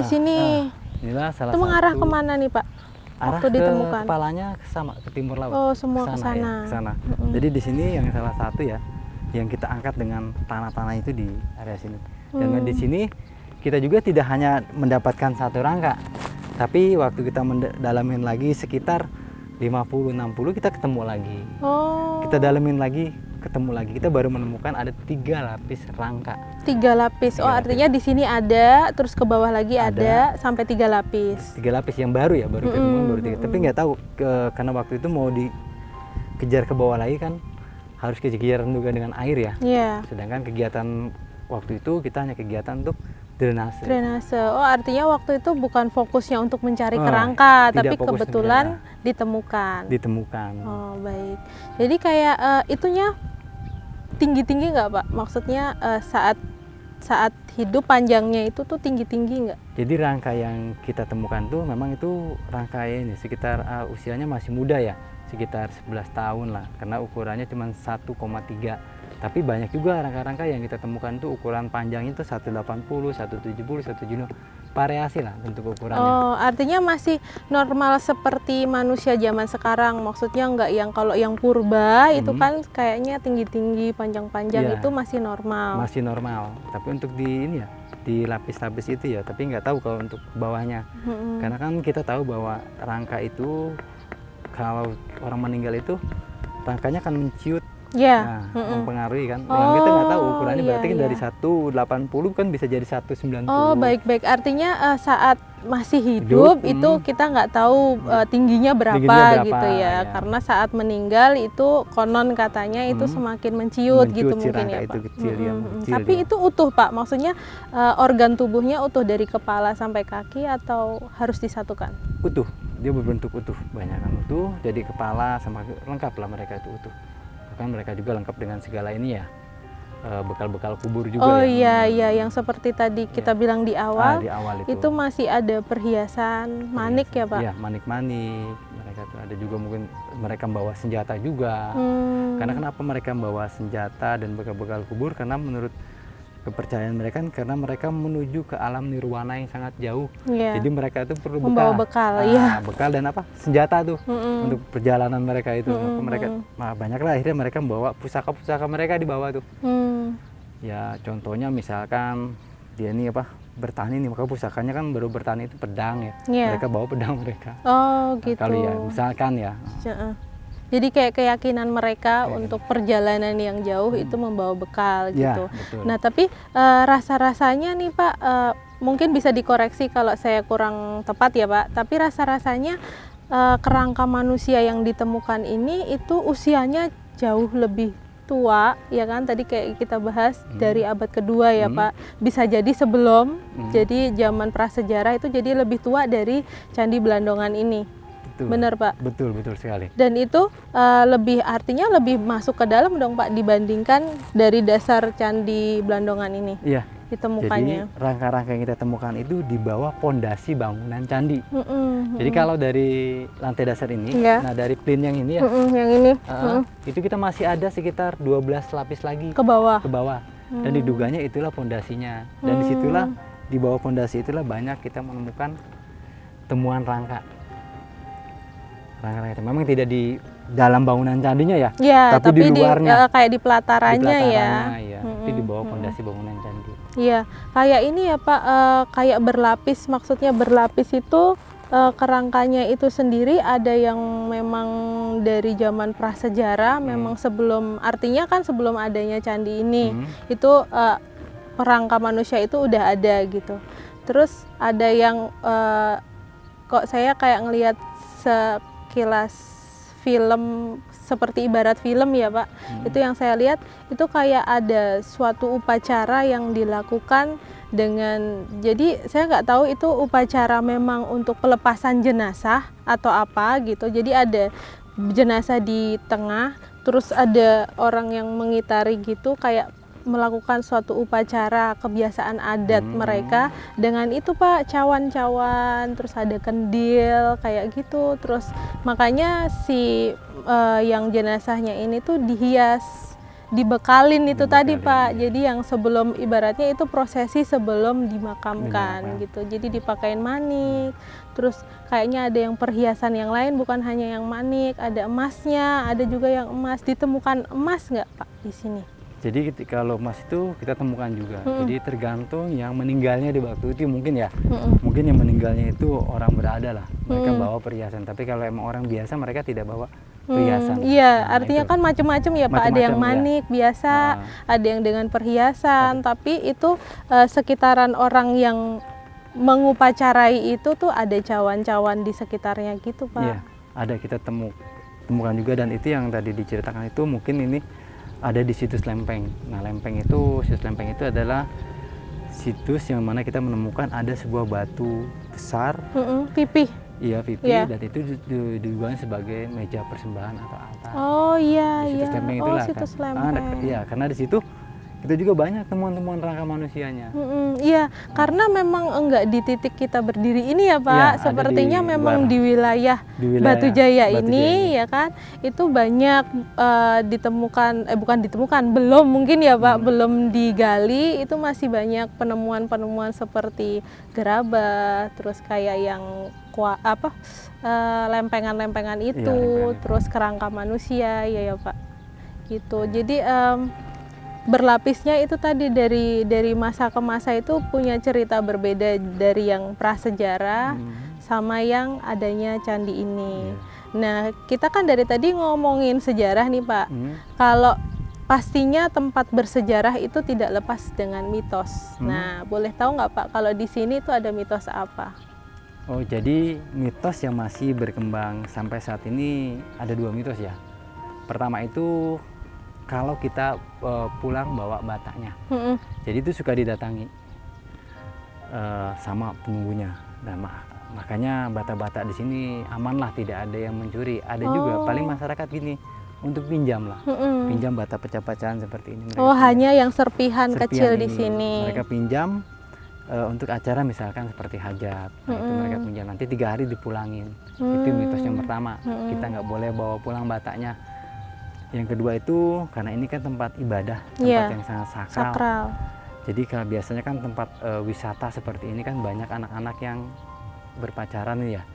di sini. Inilah salah Itu mengarah satu. kemana nih Pak? Arah Waktu ke ditemukan. kepalanya sama ke timur laut. Oh, semua ke Ya, sana. ke sana. Mm-mm. Jadi di sini yang salah satu ya, yang kita angkat dengan tanah-tanah itu di area sini. Dan di sini kita juga tidak hanya mendapatkan satu rangka, tapi waktu kita mendalamin lagi sekitar 50-60 kita ketemu lagi. Oh. Kita dalamin lagi, ketemu lagi. Kita baru menemukan ada 3 lapis rangka. 3 lapis. Oh, 3 lapis. artinya di sini ada, terus ke bawah lagi ada sampai 3 lapis. 3 lapis yang baru ya, baru ketemu baru 3. Tapi nggak tahu karena waktu itu mau dikejar ke bawah lagi kan harus kejar juga dengan air ya. Iya. Sedangkan kegiatan waktu itu kita hanya kegiatan untuk drainase. Drainase. Oh, artinya waktu itu bukan fokusnya untuk mencari kerangka, tidak tapi fokus kebetulan ditemukan. Ditemukan. Oh, baik. Jadi kayak itunya tinggi-tinggi nggak Pak? Maksudnya saat hidup panjangnya itu tuh tinggi-tinggi nggak? Jadi rangka yang kita temukan tuh memang itu rangka ini sekitar usianya masih muda ya, sekitar 11 tahun lah, karena ukurannya cuma 1,3. Tapi banyak juga rangka-rangka yang kita temukan tuh ukuran panjangnya tuh 180, 170, 170, variasi lah bentuk ukurannya. Oh, artinya masih normal seperti manusia zaman sekarang. Maksudnya nggak yang kalau yang purba itu kan kayaknya tinggi-tinggi, panjang-panjang Iya. itu masih normal. Masih normal. Tapi untuk di ini ya, di lapis-lapis itu ya, tapi nggak tahu kalau untuk bawahnya. Karena kan kita tahu bahwa rangka itu kalau orang meninggal itu rangkanya kan menciut. Ya. Nah, mempengaruhi kan. Yang kita nggak tahu ukurannya iya, berarti kan iya. dari 180 kan bisa jadi 190. Oh, baik-baik. Artinya saat masih hidup itu kita nggak tahu tingginya berapa Tingginya berapa, gitu ya. ya. Karena saat meninggal itu konon katanya itu semakin menciut gitu si mungkin rangka ya itu Pak. kecil, ya, kecil Tapi dia. itu utuh Pak. Maksudnya organ tubuhnya utuh dari kepala sampai kaki atau harus disatukan? Utuh, dia berbentuk utuh, banyak kan utuh. Jadi kepala sama lengkap lah mereka itu utuh. Bahkan mereka juga lengkap dengan segala ini ya, bekal-bekal kubur juga. Oh ya. iya, yang seperti tadi kita bilang di awal, Di awal itu. itu masih ada perhiasan manik ya Pak? Iya, manik-manik. Mereka tuh ada juga mungkin mereka membawa senjata juga. Karena kenapa mereka membawa senjata dan bekal-bekal kubur? Karena menurut kepercayaan mereka karena mereka menuju ke alam nirwana yang sangat jauh. Iya. Jadi mereka itu perlu Membawa bekal, Nah, iya. bekal dan apa? Senjata tuh untuk perjalanan mereka itu. Maka mereka banyak lah akhirnya mereka membawa pusaka-pusaka mereka dibawa tuh. Ya contohnya misalkan dia ini apa? Bertani nih, maka pusakanya kan baru bertani itu pedang ya. Iya. Mereka bawa pedang mereka. Oh gitu. Kali ya, misalkan ya. Heeh. Jadi kayak keyakinan mereka untuk perjalanan yang jauh itu membawa bekal Ya, gitu. betul. Nah tapi rasa-rasanya nih Pak, mungkin bisa dikoreksi kalau saya kurang tepat ya Pak. Tapi rasa-rasanya kerangka manusia yang ditemukan ini itu usianya jauh lebih tua ya kan, tadi kayak kita bahas dari abad kedua ya Pak, bisa jadi sebelum, jadi zaman prasejarah itu jadi lebih tua dari Candi Blandongan ini. Betul. Benar Pak. Betul sekali. Dan itu artinya lebih masuk ke dalam dong Pak dibandingkan dari dasar Candi Blandongan ini Iya. ditemukannya. Jadi rangka-rangka yang kita temukan itu di bawah pondasi bangunan candi. Jadi Mm-mm. kalau dari lantai dasar ini, Iya. nah dari plin yang ini ya, Yang ini itu kita masih ada sekitar 12 lapis lagi ke bawah. ke bawah. Dan diduganya itulah pondasinya. Dan disitulah di bawah pondasi itulah banyak kita menemukan temuan rangka. Rangka-rangka itu memang tidak di dalam bangunan candinya ya, Ya, tapi di luarnya. kayak di pelatarannya ya. ya. Tapi di bawah pondasi bangunan candi. Iya, kayak ini ya Pak, kayak berlapis, maksudnya berlapis itu kerangkanya itu sendiri ada yang memang dari zaman prasejarah, memang sebelum, artinya kan sebelum adanya candi ini, itu kerangka manusia itu udah ada gitu. Terus ada yang kok saya kayak ngelihat sekilas film, seperti ibarat film ya Pak, itu yang saya lihat itu kayak ada suatu upacara yang dilakukan dengan, jadi saya nggak tahu itu upacara memang untuk pelepasan jenazah atau apa gitu. Jadi ada jenazah di tengah, terus ada orang yang mengitari gitu, kayak melakukan suatu upacara kebiasaan adat mereka dengan itu Pak, cawan-cawan, terus ada kendil kayak gitu. Terus makanya si yang jenazahnya ini tuh dihias dibekalin itu tadi Dibekalin, Pak. iya. Jadi yang sebelum ibaratnya itu prosesi sebelum dimakamkan Dimakamkan. gitu. Jadi dipakein manik. Terus kayaknya ada yang perhiasan yang lain bukan hanya yang manik, ada emasnya, ada juga yang emas. Ditemukan emas nggak Pak di sini? Jadi kalau emas itu kita temukan juga. Mm-mm. Jadi tergantung yang meninggalnya di waktu itu mungkin ya. Mm-mm. Mungkin yang meninggalnya itu orang berada lah. Mereka Mm. bawa perhiasan. Tapi kalau emang orang biasa mereka tidak bawa perhiasan. Iya, Nah, artinya itu. kan macam-macam ya Pak. Ada yang Macam-macam, ya. manik biasa, ada yang dengan perhiasan. Tapi itu sekitaran orang yang mengupacarai itu tuh ada cawan-cawan di sekitarnya gitu Pak. Iya, ada kita temukan juga, dan itu yang tadi diceritakan itu mungkin ini ada di situs Lempeng. Nah, situs Lempeng itu adalah situs yang mana kita menemukan ada sebuah batu besar, Pipih. iya pipi, Iya. dan itu digunakan sebagai meja persembahan atau altar. Oh iya Di iya. situs Lempeng Oh itulah situs kan. Lempeng. Iya, karena di situ kita juga banyak temuan-temuan rangka manusianya. Iya, karena memang enggak di titik kita berdiri ini ya Pak. Iya, ada Sepertinya di memang luar. di wilayah Di wilayah Batu Jaya Batu ini Jaya ya kan, itu banyak ditemukan, bukan ditemukan, belum mungkin ya Pak, belum digali, itu masih banyak penemuan-penemuan seperti gerabah, terus kayak yang lempengan-lempengan itu, lempengan. terus kerangka manusia ya Pak. Gitu. Jadi berlapisnya itu tadi dari masa ke masa itu punya cerita berbeda dari yang prasejarah sama yang adanya candi ini. Nah, kita kan dari tadi ngomongin sejarah nih Pak. Kalau pastinya tempat bersejarah itu tidak lepas dengan mitos. Nah, boleh tahu nggak Pak kalau di sini itu ada mitos apa? Oh, jadi mitos yang masih berkembang sampai saat ini ada 2 mitos ya. Pertama itu kalau kita pulang bawa batanya, jadi itu suka didatangi sama penunggunya. Dan makanya bata-bata di sini aman lah, tidak ada yang mencuri. Ada juga paling masyarakat gini untuk pinjam lah, pinjam bata pecah-pecahan seperti ini. Oh, hanya yang serpihan kecil di ini. sini. Mereka pinjam untuk acara misalkan seperti hajat. Nah, itu mereka pinjam, nanti 3 hari dipulangin. Itu mitos yang pertama, kita nggak boleh bawa pulang batanya. Yang kedua itu karena ini kan tempat ibadah, tempat yang sangat sakral. Jadi kalau biasanya kan tempat wisata seperti ini kan banyak anak-anak yang berpacaran ya.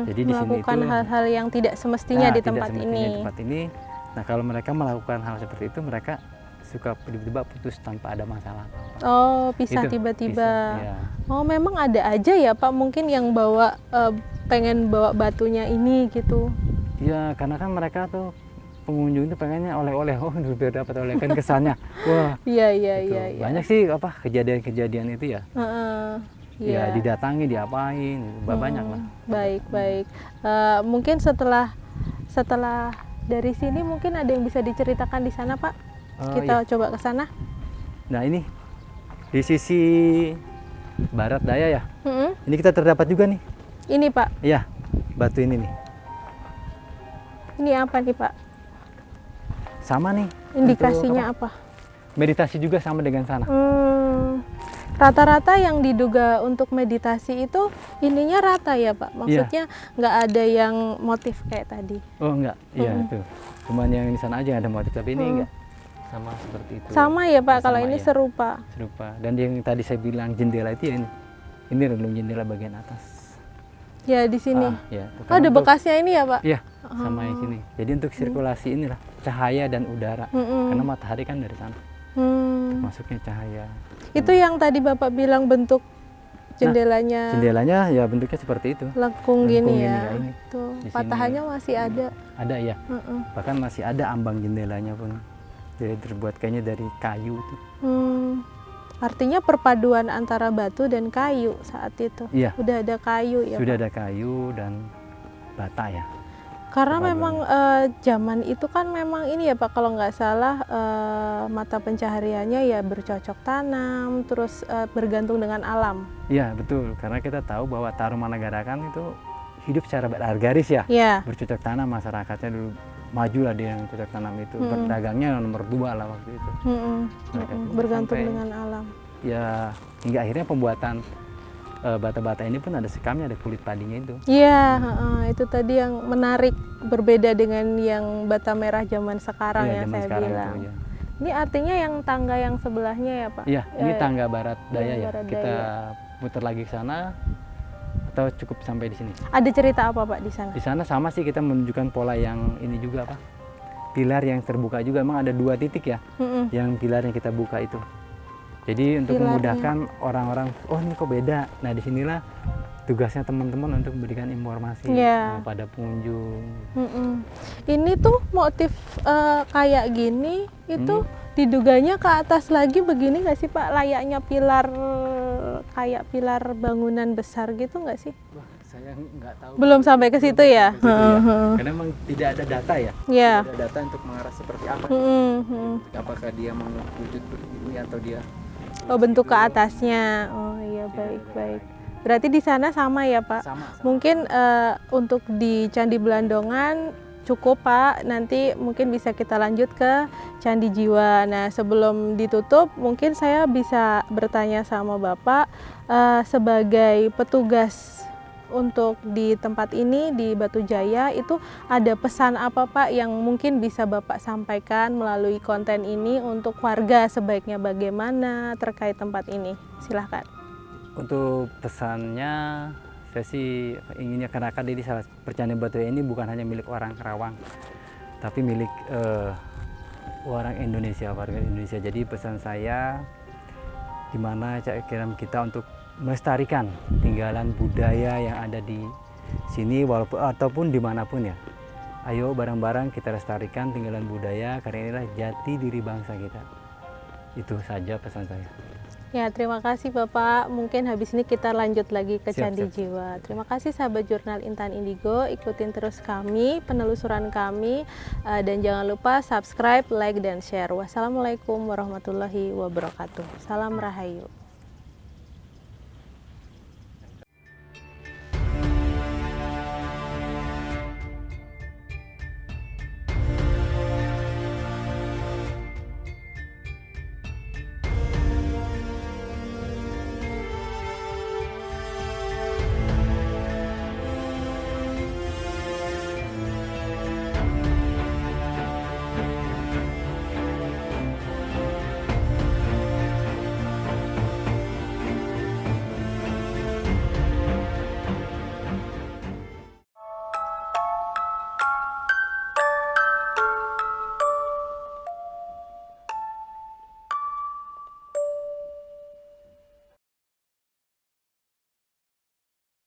Jadi di sini melakukan itu hal-hal yang tidak semestinya di tempat ini. Nah, kalau mereka melakukan hal seperti itu, mereka suka tiba-tiba putus tanpa ada masalah. Oh, pisah Itu, tiba-tiba. ya. Oh, memang ada aja ya Pak mungkin yang bawa pengen bawa batunya ini gitu. Iya, karena kan mereka tuh pengunjung itu pengennya oleh-oleh, oh biar dapat oleh, kan kesannya. Wah. Iya. Banyak sih kejadian-kejadian itu ya. Ya, didatangi, diapain, banyak lah. Baik. Mungkin setelah dari sini mungkin ada yang bisa diceritakan di sana Pak. Kita coba ke sana. Nah, ini di sisi barat daya ya. Ini kita terdapat juga nih. Ini Pak. Iya, batu ini nih. Ini apa nih Pak? Sama nih. Indikasinya apa? Meditasi juga sama dengan sana. Rata-rata yang diduga untuk meditasi itu ininya rata ya Pak? Maksudnya nggak ada yang motif kayak tadi? Oh enggak, iya itu. Cuman yang di sana aja ada motif, tapi ini enggak. Sama seperti itu. Sama ya Pak, kalau ini ya. serupa? Serupa. Dan yang tadi saya bilang jendela itu ya ini. Ini relung jendela bagian atas. Ya di sini. Ya, Oh, ada bekasnya ini ya Pak? Iya, sama yang sini. Jadi untuk sirkulasi inilah cahaya dan udara. Karena matahari kan dari sana. Masuknya cahaya. Itu yang tadi Bapak bilang bentuk jendelanya. Jendelanya ya bentuknya seperti itu. Lengkung gini ya. Ini. Tuh, Di sini. patahannya masih ada. Ada ya. Bahkan masih ada ambang jendelanya pun. Jadi terbuat kayaknya dari kayu itu. Artinya perpaduan antara batu dan kayu saat itu. Iya. Udah ada kayu ya Sudah Pak? ada kayu dan bata ya. Karena memang zaman itu kan memang ini ya Pak, kalau nggak salah mata pencahariannya ya bercocok tanam, terus bergantung dengan alam. Iya betul, karena kita tahu bahwa Tarumanagara kan itu hidup secara beragaris ya. Iya. Bercocok tanam, masyarakatnya dulu maju lah dia yang cocok tanam itu. Berdagangnya nomor 2 lah waktu itu. Bergantung sampai, dengan alam. Ya hingga akhirnya pembuatan bata-bata ini pun ada sekamnya, ada kulit padinya itu. Iya, itu tadi yang menarik, berbeda dengan yang bata merah zaman sekarang Iya, yang zaman saya sekarang bilang. itu, ya. Ini artinya yang tangga yang sebelahnya ya Pak? Iya, ini tangga barat daya ya. Barat Kita daya. muter lagi ke sana atau cukup sampai di sini. Ada cerita apa Pak di sana? Di sana sama sih kita menunjukkan pola yang ini juga apa? Pilar yang terbuka juga, emang ada 2 titik ya, Mm-mm. yang pilar yang kita buka itu. Jadi untuk Pilarnya. memudahkan orang-orang, oh ini kok beda. Nah disinilah tugasnya teman-teman untuk memberikan informasi Iya. kepada pengunjung. Mm-mm. Ini tuh motif kayak gini itu diduganya ke atas lagi begini nggak sih Pak? Layaknya pilar kayak pilar bangunan besar gitu nggak sih? Wah, saya nggak tahu. Belum sampai ke situ ya? Ke situ ya. Heeh. Karena memang tidak ada data ya. Ya. Tidak ada data untuk mengarah seperti apa. Apakah dia mewujud begini atau dia Oh bentuk ke atasnya. Oh iya baik. Berarti di sana sama ya Pak? sama. Mungkin untuk di Candi Belandongan cukup Pak, nanti mungkin bisa kita lanjut ke Candi Jiwa. Nah sebelum ditutup mungkin saya bisa bertanya sama Bapak sebagai petugas untuk di tempat ini di Batu Jaya itu ada pesan apa Pak yang mungkin bisa Bapak sampaikan melalui konten ini untuk warga sebaiknya bagaimana terkait tempat ini? Silahkan. Untuk pesannya, saya sih inginnya karena ini salah Percandaan Batu Jaya ini bukan hanya milik orang Karawang, tapi milik orang Indonesia, warga Indonesia. Jadi pesan saya, gimana kita untuk melestarikan tinggalan budaya yang ada di sini walaupun ataupun dimanapun ya. Ayo bareng-bareng kita lestarikan tinggalan budaya karena inilah jati diri bangsa kita. Itu saja pesan saya. Ya, terima kasih Bapak. Mungkin habis ini kita lanjut lagi ke Candi Siap. Jiwa. Terima kasih sahabat jurnal Intan Indigo. Ikutin terus kami, penelusuran kami. Dan jangan lupa subscribe, like, dan share. Wassalamualaikum warahmatullahi wabarakatuh. Salam Rahayu.